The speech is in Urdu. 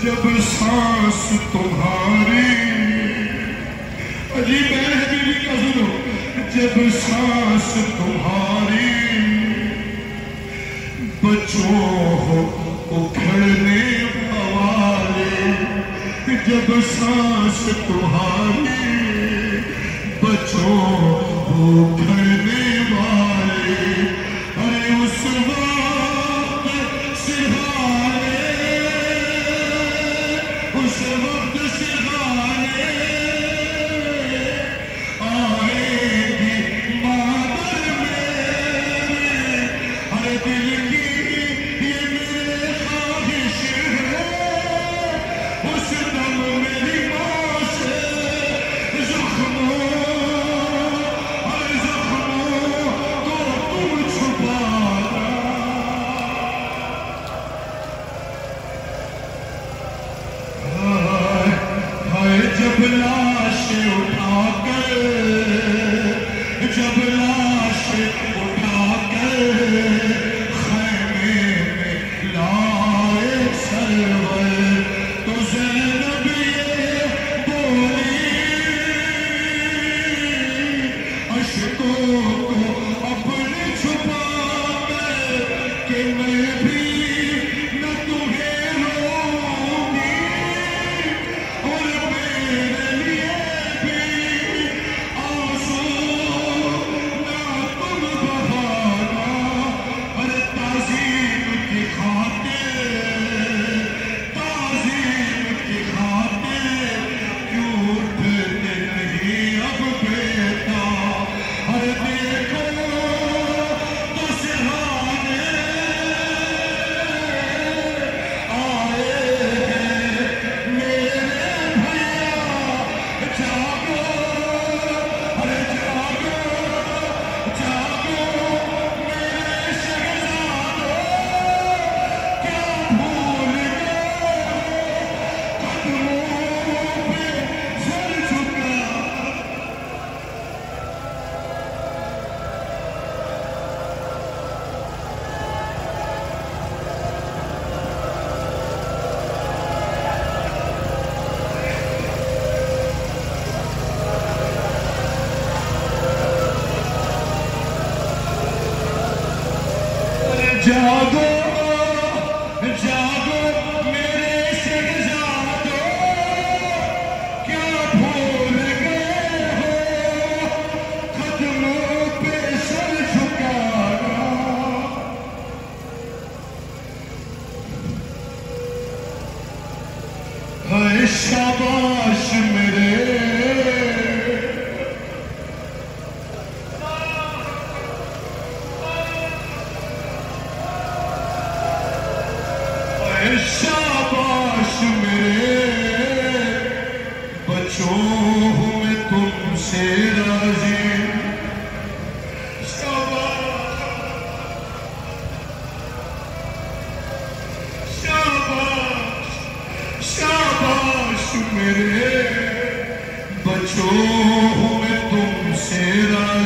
جب سانس تمہاری عجیب ہے حبیبی کا سنو جب سانس تمہاری بچوں ہو اکھڑنے والے جب سانس تمہاری بچوں ہو اکھڑنے والے ارے اس وقت سہارے اس وقت سہارے آئے گی مادر میرے ہر دل کی یہ میرے خواہش ہے اس دم میری ماں سے زخموں ہر زخموں کو تم چھپانا جب لاش اٹھا کر جب لاش اٹھا کر خیمے میں لائے سرور تو زینب یہ بولی اشکوں کو اپنے چھپا کر کہ میں بھی نہ تمہیں روں گی اور میرے لیے بھی آنسو نہ تم بہانا اور تعظیم کی خاطر کیوں اٹھتے نہیں اب بیٹا اور دیکھو تو سہانے آئے ہیں میرے بھیا جاگو ارے جاگو جاگو میرے شہزادو کیا بھول گئے قدموں پہ سر جھکا جاگو جاگو میرے شہزادو کیا بھول گئے ہو قدموں پہ سر جھکانا ہے شاباش میرے شاباش میرے بچوں ہوں میں تم سے راضی شاباش شاباش شاباش میرے بچوں ہوں میں تم سے راضی